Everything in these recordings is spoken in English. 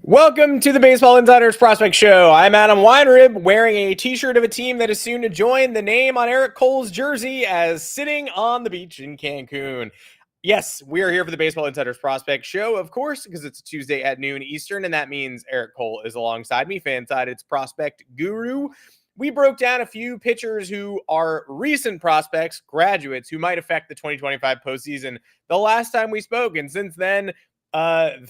Welcome to the Baseball Insiders Prospect Show. I'm Adam Weinrib, wearing a t-shirt of a team that is soon to join the name on Eric Cole's jersey as sitting on the beach in Cancun. Yes, we are here for the Baseball Insiders Prospect Show, of course, because it's a Tuesday at noon Eastern, and that means Eric Cole is alongside me, Fansided's prospect guru. We broke down a few pitchers who are recent prospects, graduates, who might affect the 2025 postseason the last time we spoke, and since then,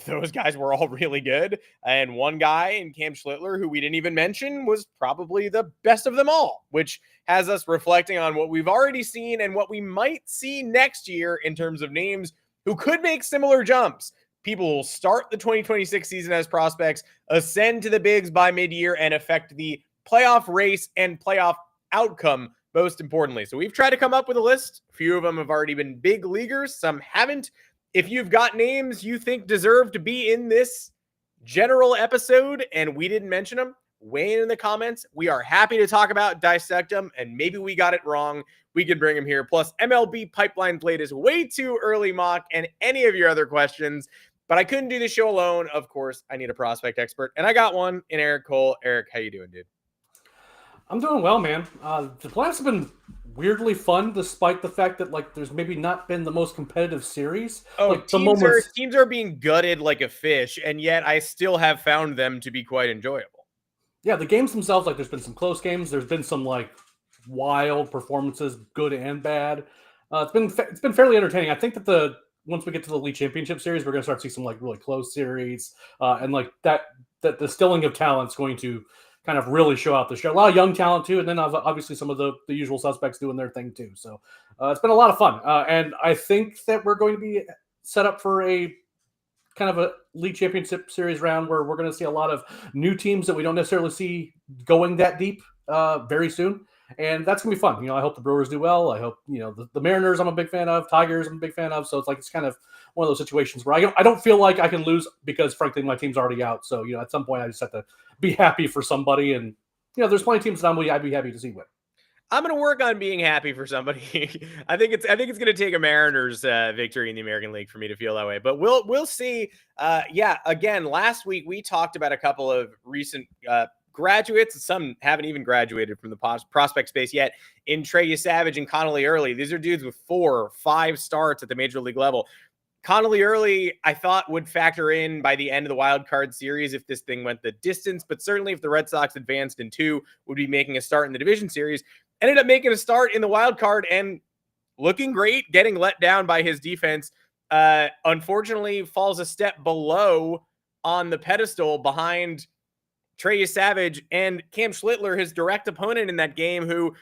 those guys were all really good. And one guy in Cam Schlittler, who we didn't even mention, was probably the best of them all, which has us reflecting on what we've already seen and what we might see next year in terms of names who could make similar jumps. People will start the 2026 season as prospects, ascend to the bigs by mid-year, and affect the playoff race and playoff outcome, most importantly. So we've tried to come up with a list. A few of them have already been big leaguers. Some haven't. If you've got names you think deserve to be in this general episode and we didn't mention them, weigh in the comments. We are happy to talk about, dissect them, and maybe we got it wrong. We can bring them here. Plus, MLB Pipeline's latest way too early mock and any of your other questions. But I couldn't do the show alone. Of course, I need a prospect expert, and I got one in Eric Cole. Eric, how you doing, dude? I'm doing well, man. The playoffs have been weirdly fun, despite the fact that there's maybe not been the most competitive series. Teams are being gutted like a fish, and yet I still have found them to be quite enjoyable. Yeah, the games themselves, there's been some close games. There's been some wild performances, good and bad. It's been fairly entertaining. I think that once we get to the League Championship Series, we're going to start to see some really close series, and that the distilling of talent is going to kind of really show out the show. A lot of young talent too, and then obviously some of the usual suspects doing their thing too. So it's been a lot of fun, and I think that we're going to be set up for a kind of a League Championship Series round where we're going to see a lot of new teams that we don't necessarily see going that deep very soon, and that's going to be fun. I hope the Brewers do well. I hope the Mariners I'm a big fan of, Tigers I'm a big fan of. So it's kind of one of those situations where I don't feel like I can lose because frankly my team's already out. So at some point I just have to be happy for somebody, and there's plenty of teams that I'd be happy to see win. I'm going to work on being happy for somebody. I think it's going to take a Mariners victory in the American League for me to feel that way, but we'll see. Again, last week we talked about a couple of recent graduates. Some haven't even graduated from the prospect space yet, in Trey Yesavage and Connelly Early. These are dudes with 4 or 5 starts at the major league level. Connelly Early, I thought, would factor in by the end of the wild card series if this thing went the distance, but certainly if the Red Sox advanced in 2, would be making a start in the division series. Ended up making a start in the wild card and looking great, getting let down by his defense. Unfortunately, falls a step below on the pedestal behind Trey Savage and Cam Schlittler, his direct opponent in that game, who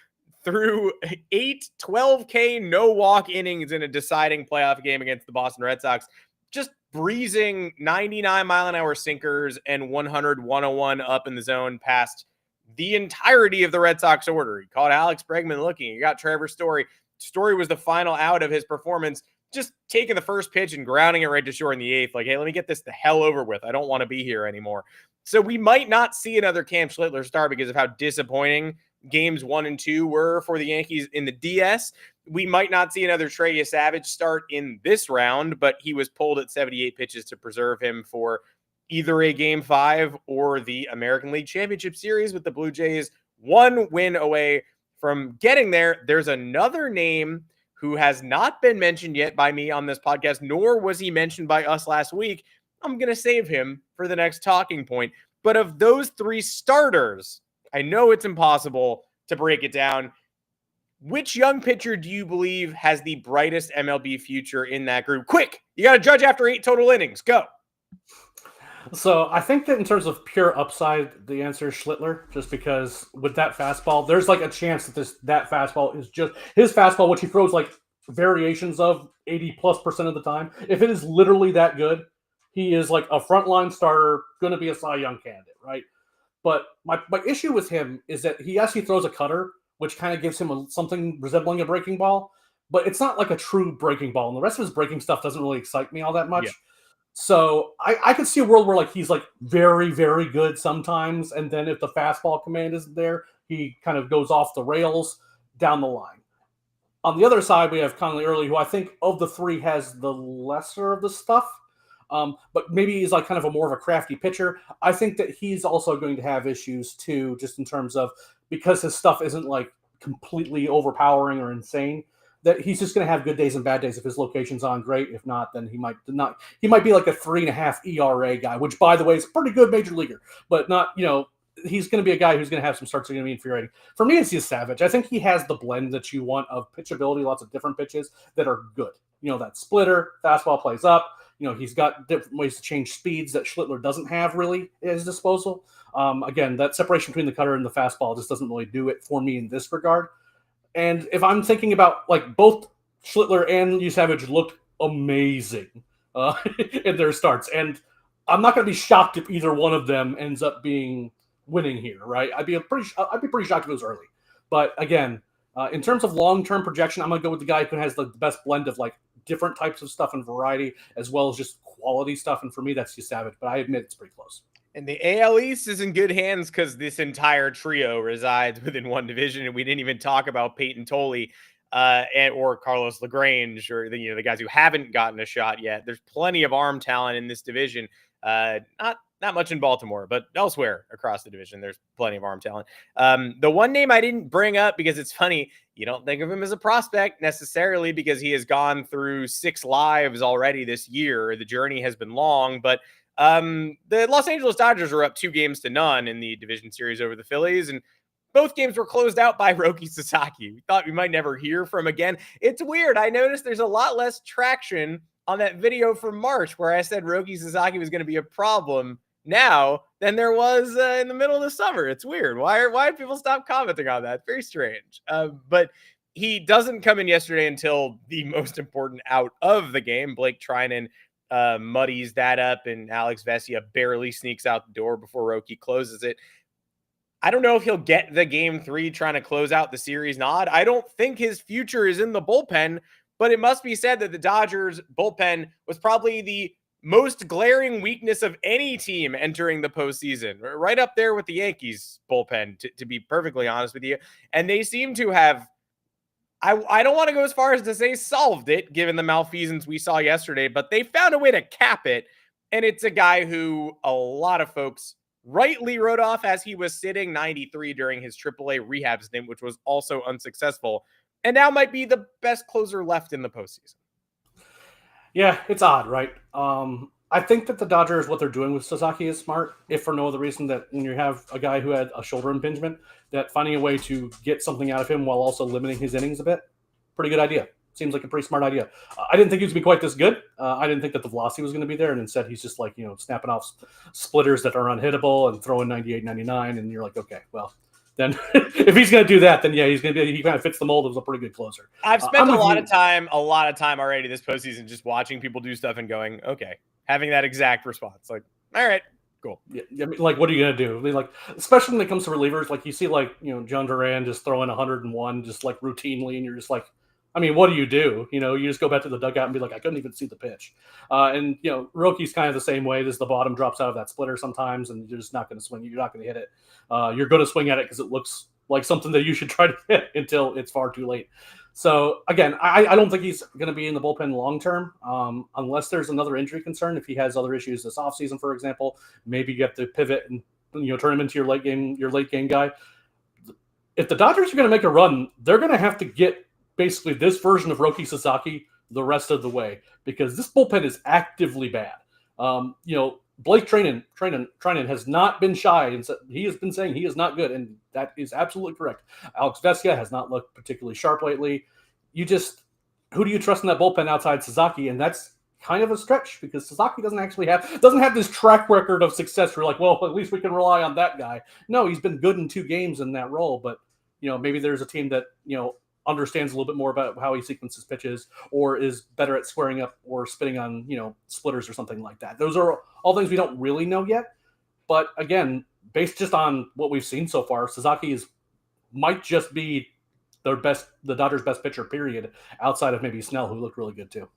threw 8 12K no-walk innings in a deciding playoff game against the Boston Red Sox, just breezing 99-mile-an-hour sinkers and 101 up in the zone past the entirety of the Red Sox order. He caught Alex Bregman looking. He got Trevor Story. Story was the final out of his performance, just taking the first pitch and grounding it right to short in the 8th. Hey, let me get this the hell over with. I don't want to be here anymore. So we might not see another Cam Schlittler start because of how disappointing games 1 and 2 were for the Yankees in the DS. We might not see another Trey Yesavage start in this round, but he was pulled at 78 pitches to preserve him for either a Game 5 or the American League Championship Series, with the Blue Jays 1 win away from getting there. There's another name who has not been mentioned yet by me on this podcast, nor was he mentioned by us last week. I'm going to save him for the next talking point. But of those 3 starters, I know it's impossible to break it down. Which young pitcher do you believe has the brightest MLB future in that group? Quick, you got to judge after 8 total innings. Go. So I think that in terms of pure upside, the answer is Schlittler, just because with that fastball, there's a chance that that fastball is just his fastball, which he throws variations of 80+% of the time. If it is literally that good, he is a frontline starter, going to be a Cy Young candidate, right? But my issue with him is that he actually throws a cutter, which kind of gives him something resembling a breaking ball, but it's not a true breaking ball. And the rest of his breaking stuff doesn't really excite me all that much. Yeah. So I could see a world where he's very, very good sometimes. And then if the fastball command isn't there, he kind of goes off the rails down the line. On the other side, we have Connelly Early, who I think of the 3 has the lesser of the stuff. but maybe he's like kind of a more of a crafty pitcher. I think that he's also going to have issues too, just in terms of because his stuff isn't like completely overpowering or insane. That he's just going to have good days and bad days. If his location's on, great. If not, then he might not. He might be like a 3.5 ERA guy, which, by the way, is a pretty good major leaguer, but not, he's going to be a guy who's going to have some starts that are going to be infuriating. For me, it's Yesavage. I think he has the blend that you want of pitchability, lots of different pitches that are good. That splitter, fastball plays up. He's got different ways to change speeds that Schlittler doesn't have really at his disposal. Again, that separation between the cutter and the fastball just doesn't really do it for me in this regard. And if I'm thinking about, like, both Schlittler and Yesavage look amazing in their starts. And I'm not going to be shocked if either one of them ends up being winning here, right? I'd be pretty shocked if it was early. But again, in terms of long-term projection, I'm going to go with the guy who has the best blend of, like, different types of stuff and variety, as well as just quality stuff. And for me, that's Yesavage. But I admit it's pretty close. And the AL East is in good hands because this entire trio resides within one division, and we didn't even talk about Peyton Tolley or Carlos LaGrange or the guys who haven't gotten a shot yet. There's plenty of arm talent in this division. Not much in Baltimore, but elsewhere across the division, there's plenty of arm talent. The one name I didn't bring up because it's funny, you don't think of him as a prospect necessarily because he has gone through 6 lives already this year. The journey has been long, but the Los Angeles Dodgers are up 2-0 in the division series over the Phillies, and both games were closed out by Roki Sasaki. We thought we might never hear from again. It's weird. I noticed there's a lot less traction on that video from March where I said Roki Sasaki was going to be a problem now than there was in the middle of the summer. It's weird. Why did people stop commenting on that? It's very strange. But he doesn't come in yesterday until the most important out of the game. Blake Trinan muddies that up, and Alex Vesia barely sneaks out the door before Roki closes it. I don't know if he'll get the game 3 trying to close out the series nod. I don't think his future is in the bullpen, but it must be said that the Dodgers bullpen was probably the most glaring weakness of any team entering the postseason, right up there with the Yankees bullpen, to be perfectly honest with you. And they seem to have, I don't want to go as far as to say solved it, given the malfeasance we saw yesterday, but they found a way to cap it. And it's a guy who a lot of folks rightly wrote off as he was sitting 93 during his AAA rehab stint, which was also unsuccessful, and now might be the best closer left in the postseason. Yeah, it's odd, right? I think that the Dodgers, what they're doing with Sasaki is smart, if for no other reason that when you have a guy who had a shoulder impingement, that finding a way to get something out of him while also limiting his innings a bit, pretty good idea. Seems like a pretty smart idea. I didn't think he was going to be quite this good. I didn't think that the velocity was going to be there, and instead he's just like, snapping off splitters that are unhittable and throwing 98, 99, and you're like, okay, well, then if he's going to do that, then yeah, he kind of fits the mold of a pretty good closer. I've spent a lot of time already this postseason just watching people do stuff and going, okay, having that exact response. Like, all right, cool. Yeah, I mean, like, what are you going to do? I mean, like, especially when it comes to relievers, like you see like, John Duran just throwing 101 just like routinely, and you're just like, I mean, what do? You just go back to the dugout and be like, I couldn't even see the pitch. And, Roki's kind of the same way. The bottom drops out of that splitter sometimes, and you're just not going to swing. You're not going to hit it. You're going to swing at it because it looks like something that you should try to hit until it's far too late. So, again, I don't think he's going to be in the bullpen long term unless there's another injury concern. If he has other issues this offseason, for example, maybe you have to pivot and turn him into your late game guy. If the Dodgers are going to make a run, they're going to have to get basically this version of Roki Sasaki the rest of the way, because this bullpen is actively bad. Blake Trinan has not been shy, and he has been saying he is not good, and that is absolutely correct. Alex Vesia has not looked particularly sharp lately. Who do you trust in that bullpen outside Sasaki? And that's kind of a stretch because Sasaki doesn't have this track record of success. We're like, well, at least we can rely on that guy. No, he's been good in 2 games in that role, but maybe there's a team that understands a little bit more about how he sequences pitches or is better at squaring up or spinning on, splitters or something like that. Those are all things we don't really know yet. But again, based just on what we've seen so far, Sasaki might just be the Dodgers' best pitcher, period, outside of maybe Snell, who looked really good too.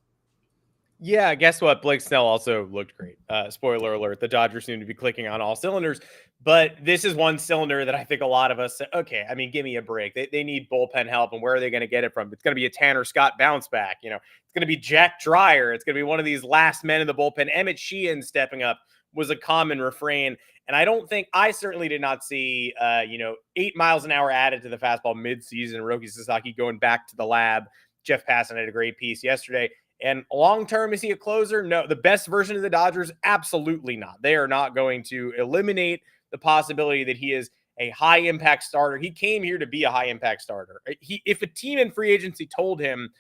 Yeah, guess what? Blake Snell also looked great. Spoiler alert, the Dodgers seem to be clicking on all cylinders, but this is one cylinder that I think a lot of us say, okay, I mean, give me a break. They need bullpen help, and where are they going to get it from? It's going to be a Tanner Scott bounce back. It's going to be Jack Dreyer. It's going to be one of these last men in the bullpen. Emmett Sheehan stepping up was a common refrain. And I certainly did not see, 8 miles an hour added to the fastball midseason. Roki Sasaki going back to the lab. Jeff Passan had a great piece yesterday. And long term, is he a closer? No. The best version of the Dodgers? Absolutely not. They are not going to eliminate the possibility that he is a high impact starter. He came here to be a high impact starter. If a team in free agency told him,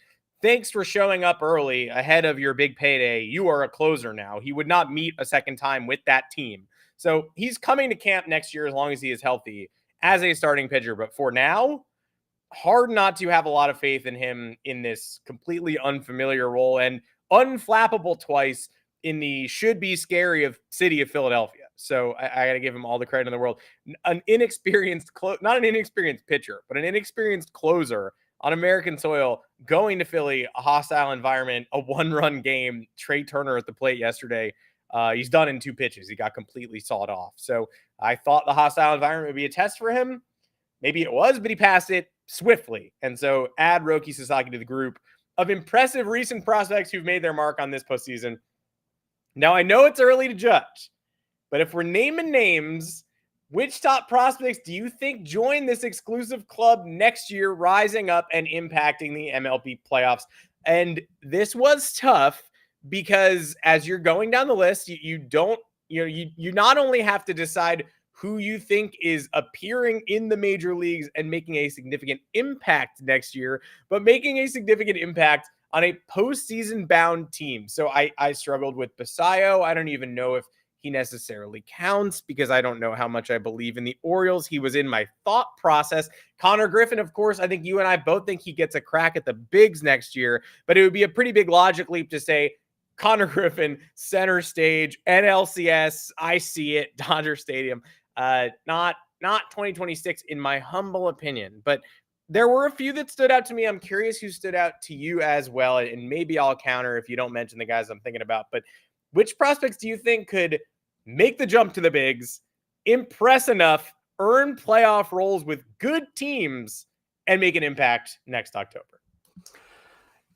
thanks for showing up early ahead of your big payday, you are a closer now, he would not meet a second time with that team. So he's coming to camp next year as long as he is healthy as a starting pitcher. But for now, hard not to have a lot of faith in him in this completely unfamiliar role and unflappable twice in the should be scary of city of Philadelphia. So I got to give him all the credit in the world. An inexperienced, not an inexperienced pitcher, but an inexperienced closer on American soil going to Philly, a hostile environment, a 1-run game. Trey Turner at the plate yesterday. He's done in 2 pitches. He got completely sawed off. So I thought the hostile environment would be a test for him. Maybe it was, but he passed it swiftly. And so add Roki Sasaki to the group of impressive recent prospects who've made their mark on this postseason. Now, I know it's early to judge, but if we're naming names, which top prospects do you think join this exclusive club next year, rising up and impacting the MLB playoffs? And this was tough because as you're going down the list, you not only have to decide who you think is appearing in the major leagues and making a significant impact next year, but making a significant impact on a postseason bound team. So I struggled with Basayo. I don't even know if he necessarily counts because I don't know how much I believe in the Orioles. He was in my thought process. Connor Griffin, of course, I think you and I both think he gets a crack at the bigs next year, but it would be a pretty big logic leap to say Connor Griffin, center stage, NLCS, I see it, Dodger Stadium. Not 2026 in my humble opinion, but there were a few that stood out to me. I'm curious who stood out to you as well, and maybe I'll counter if you don't mention the guys I'm thinking about. But which prospects do you think could make the jump to the bigs, impress enough, earn playoff roles with good teams, and make an impact next October?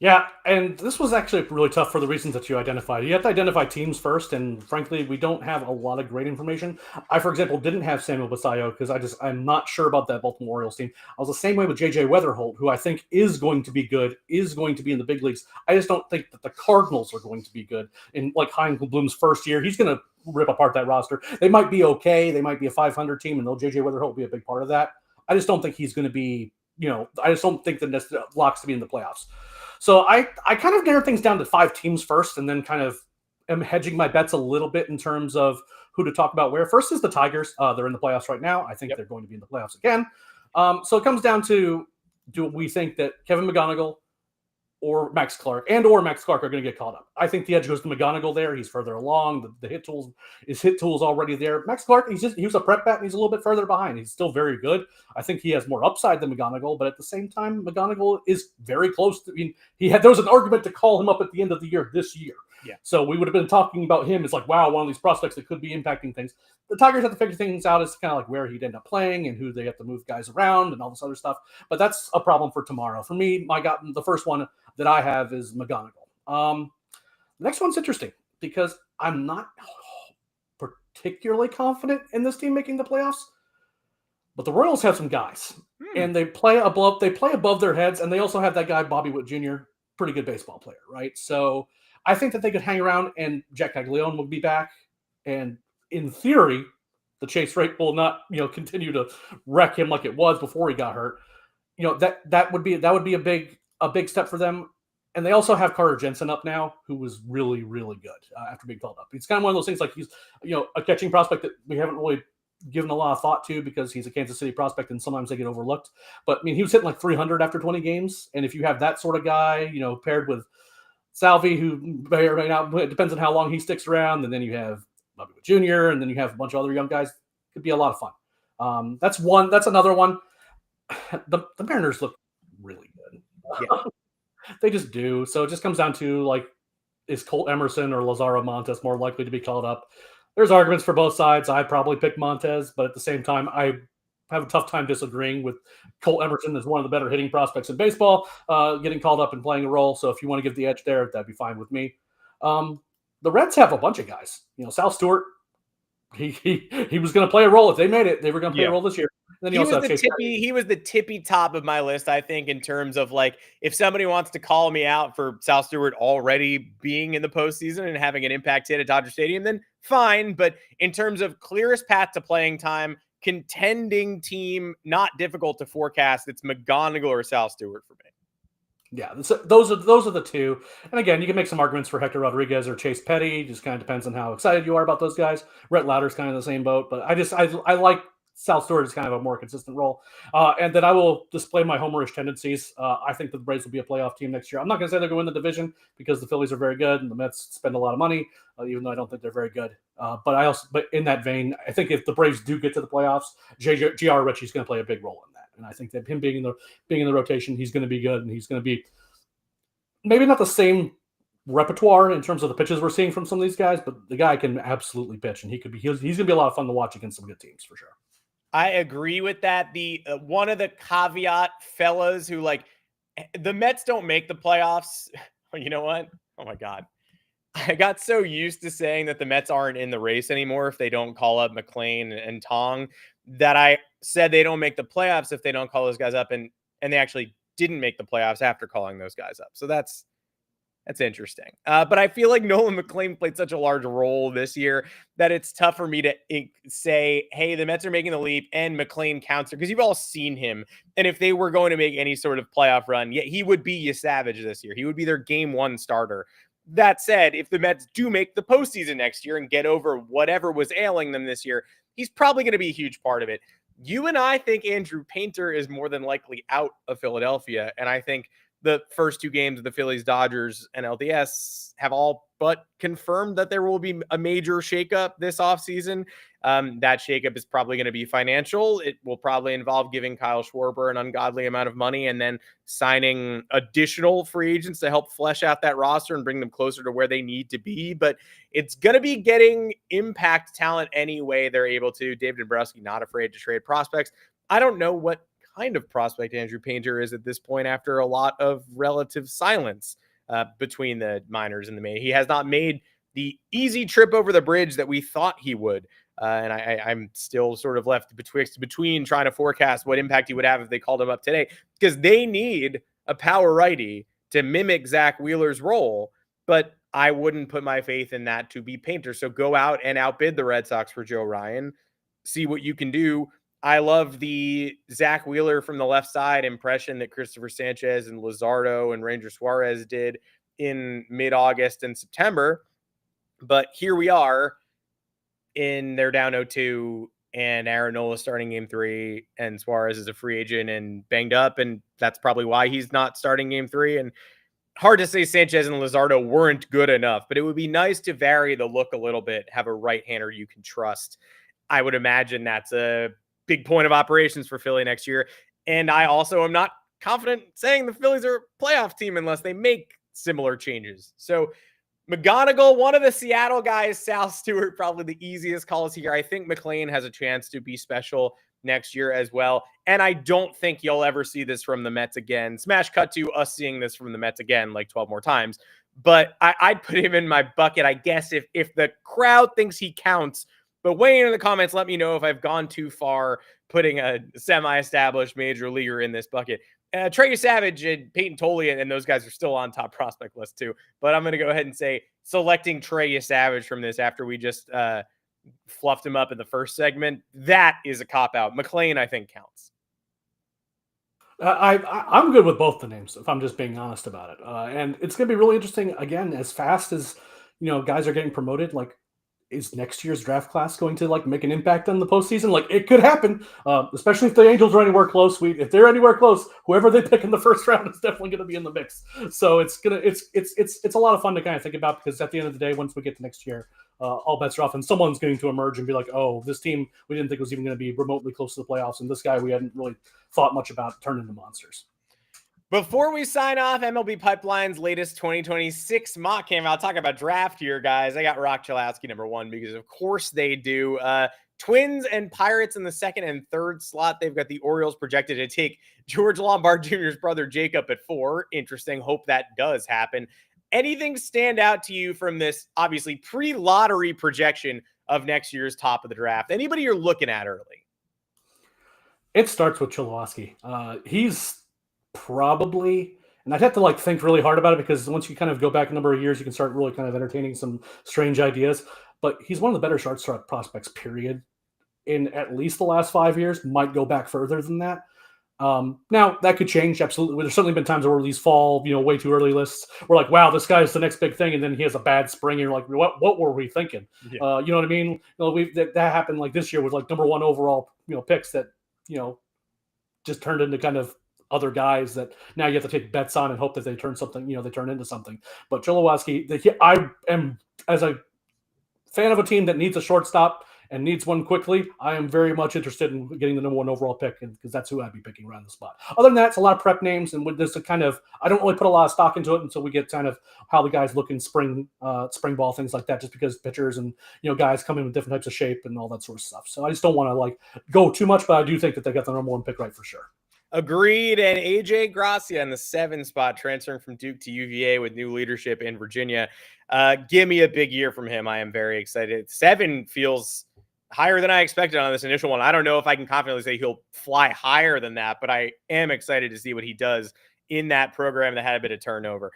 Yeah, and this was actually really tough for the reasons that you identified. You have to identify teams first, and frankly, we don't have a lot of great information. I, for example, didn't have Samuel Basayo because I'm not sure about that Baltimore Orioles team. I was the same way with J.J. Weatherholt, who I think is going to be good, is going to be in the big leagues. I just don't think that the Cardinals are going to be good. In like Chaim Bloom's first year, he's going to rip apart that roster. They might be okay. They might be a 500 team, and J.J. Weatherholt will be a big part of that. I just don't think he's going to be, I just don't think that that's locks to be in the playoffs. So I kind of narrowed things down to 5 teams first, and then kind of am hedging my bets a little bit in terms of who to talk about where. First is the Tigers. They're in the playoffs right now. I think they're going to be in the playoffs again. So it comes down to, do we think that Kevin McGonigle or Max Clark are going to get called up? I think the edge goes to McGonigle there. He's further along. The hit tools already there. Max Clark, he was a prep bat, and he's a little bit further behind. He's still very good. I think he has more upside than McGonigle, but at the same time, McGonigle is very close to, there was an argument to call him up at the end of the year this year. Yeah. So we would have been talking about him as like, wow, one of these prospects that could be impacting things. The Tigers have to figure things out as kind of like where he'd end up playing and who they have to move guys around and all this other stuff. But that's a problem for tomorrow. For me, the first one that I have is McGonigle. The next one's interesting because I'm not particularly confident in this team making the playoffs. But the Royals have some guys, and they play above their heads, and they also have that guy Bobby Witt Jr., pretty good baseball player, right? So I think that they could hang around, and Jack Caglianone will be back, and in theory, the chase rate will not, continue to wreck him like it was before he got hurt. That would be a big step for them. And they also have Carter Jensen up now, who was really, really good after being called up. It's kind of one of those things like he's, a catching prospect that we haven't really given a lot of thought to because he's a Kansas City prospect and sometimes they get overlooked. But he was hitting like 300 after 20 games. And if you have that sort of guy, paired with Salvi, who may or may not, it depends on how long he sticks around. And then you have Bobby Witt Jr., and then you have a bunch of other young guys. Could be a lot of fun. That's one. That's another one. The Mariners look really good. Yeah. They just do. So it just comes down to like, is Colt Emerson or Lazaro Montes more likely to be called up? There's arguments for both sides. I'd probably pick Montes, but at the same time, I have a tough time disagreeing with Colt Emerson as one of the better hitting prospects in baseball, getting called up and playing a role. So if you want to give the edge there, that'd be fine with me. The Reds have a bunch of guys. Sal Stewart, he was going to play a role. If they made it, they were going to play a role this year. Then he was the tippy top of my list, I think, in terms of like, if somebody wants to call me out for Sal Stewart already being in the postseason and having an impact hit at Dodger Stadium, then fine. But in terms of clearest path to playing time, contending team, not difficult to forecast, it's McGonigle or Sal Stewart for me. Yeah, those are the two. And again, you can make some arguments for Hector Rodriguez or Chase Petty. Just kind of depends on how excited you are about those guys. Rhett Lowder's kind of the same boat, but I like Sal Stewart is kind of a more consistent role. And then I will display my homerish tendencies. I think that the Braves will be a playoff team next year. I'm not going to say they're going to win the division because the Phillies are very good and the Mets spend a lot of money, even though I don't think they're very good. But in that vein, I think if the Braves do get to the playoffs, J.R. Ritchie is going to play a big role in that. And I think that him being in the rotation, he's going to be good, and he's going to be maybe not the same repertoire in terms of the pitches we're seeing from some of these guys, but the guy can absolutely pitch, and he's going to be a lot of fun to watch against some good teams for sure. I agree with that. The one of the caveat fellas who like the Mets don't make the playoffs. You know what? Oh my God. I got so used to saying that the Mets aren't in the race anymore if they don't call up McLean and Tong that I said they don't make the playoffs if they don't call those guys up, and they actually didn't make the playoffs after calling those guys up. So that's interesting. But I feel like Nolan McLean played such a large role this year that it's tough for me to say, hey, the Mets are making the leap and McLean counts because you've all seen him. And if they were going to make any sort of playoff run, he would be Yesavage this year. He would be their game one starter. That said, if the Mets do make the postseason next year and get over whatever was ailing them this year, he's probably going to be a huge part of it. You and I think Andrew Painter is more than likely out of Philadelphia. And I think the first two games of the Phillies, Dodgers, and LDS have all but confirmed that there will be a major shakeup this offseason. That shakeup is probably going to be financial. It will probably involve giving Kyle Schwarber an ungodly amount of money and then signing additional free agents to help flesh out that roster and bring them closer to where they need to be. But it's going to be getting impact talent any way they're able to. David Dombrowski not afraid to trade prospects. I don't know what kind of prospect Andrew Painter is at this point after a lot of relative silence between the minors and the main. He has not made the easy trip over the bridge that we thought he would. And I'm still sort of left between trying to forecast what impact he would have if they called him up today, because they need a power righty to mimic Zach Wheeler's role. But I wouldn't put my faith in that to be Painter. So go out and outbid the Red Sox for Joe Ryan. See what you can do. I love the Zach Wheeler from the left side impression that Christopher Sanchez and Lazaro and Ranger Suarez did in mid-August and September. But here we are they're down 0-2 and Aaron Nola starting game 3 and Suarez is a free agent and banged up. And that's probably why he's not starting game 3. And hard to say Sanchez and Lazaro weren't good enough, but it would be nice to vary the look a little bit, have a right-hander you can trust. I would imagine that's a big point of operations for Philly next year. And I also am not confident saying the Phillies are a playoff team unless they make similar changes. So McGonigle, one of the Seattle guys, Sal Stewart, probably the easiest calls here. I think McLean has a chance to be special next year as well. And I don't think you'll ever see this from the Mets again. Smash cut to us seeing this from the Mets again, like 12 more times. But I'd put him in my bucket, I guess, if the crowd thinks he counts. But weigh in the comments, let me know if I've gone too far putting a semi-established major leaguer in this bucket. Trey Yesavage and Peyton Toley and those guys are still on top prospect list too. But I'm going to go ahead and say selecting Trey Yesavage from this after we just fluffed him up in the first segment, that is a cop-out. McLean, I think, counts. I'm good with both the names, if I'm just being honest about it. And it's going to be really interesting, again, as fast as guys are getting promoted, like, is next year's draft class going to make an impact on the postseason? Like, it could happen, especially if the Angels are anywhere close. If they're anywhere close, whoever they pick in the first round is definitely going to be in the mix. So it's a lot of fun to kind of think about, because at the end of the day, once we get to next year, all bets are off, and someone's going to emerge and be like, oh, this team we didn't think was even going to be remotely close to the playoffs, and this guy we hadn't really thought much about turned into monsters. Before we sign off, MLB Pipeline's latest 2026 mock came out. Talk about draft here, guys. I got Roch Cholowsky #1 because, of course, they do. Twins and Pirates in the second and third slot. They've got the Orioles projected to take George Lombard Jr.'s brother Jacob at 4. Interesting. Hope that does happen. Anything stand out to you from this, obviously, pre-lottery projection of next year's top of the draft? Anybody you're looking at early? It starts with Cholowsky. He's probably, and I'd have to think really hard about it, because once you kind of go back a number of years, you can start really kind of entertaining some strange ideas. But he's one of the better shortstop prospects, period, in at least the last 5 years. Might go back further than that. Now that could change, absolutely. There's certainly been times where these fall, way too early lists. We're like, wow, this guy's the next big thing, and then he has a bad spring, and you're like, what were we thinking? Yeah. You know what I mean? That happened this year with #1 overall, picks that just turned into kind of other guys that now you have to take bets on and hope that they turn something, they turn into something. But Cholowsky, I am, as a fan of a team that needs a shortstop and needs one quickly, I am very much interested in getting the #1 overall pick, because that's who I'd be picking around the spot. Other than that, it's a lot of prep names, and with this kind of, I don't really put a lot of stock into it until we get kind of how the guys look in spring ball, things like that, just because pitchers and guys come in with different types of shape and all that sort of stuff. So I just don't want to go too much, but I do think that they got the #1 pick right for sure. Agreed. And AJ Gracia in the 7 spot, transferring from Duke to UVA with new leadership in Virginia. Give me a big year from him. I am very excited. 7 feels higher than I expected on this initial one. I don't know if I can confidently say he'll fly higher than that, but I am excited to see what he does in that program that had a bit of turnover.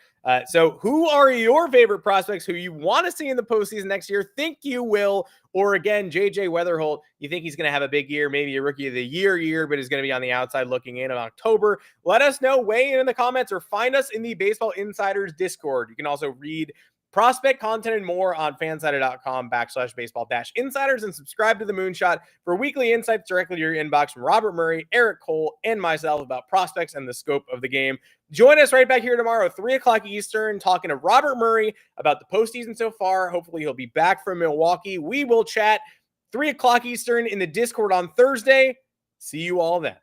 So who are your favorite prospects who you want to see in the postseason next year? Think you will? Or again, JJ Weatherholt, you think he's going to have a big year, maybe a rookie of the year, but is going to be on the outside looking in October? Let us know. Weigh in the comments or find us in the Baseball Insiders Discord. You can also read prospect content and more on fansided.com/baseball-insiders, and subscribe to the Moonshot for weekly insights directly to your inbox from Robert Murray, Eric Cole, and myself about prospects and the scope of the game. Join us right back here tomorrow, 3 o'clock Eastern, talking to Robert Murray about the postseason so far. Hopefully he'll be back from Milwaukee. We will chat 3 o'clock Eastern in the Discord on Thursday. See you all then.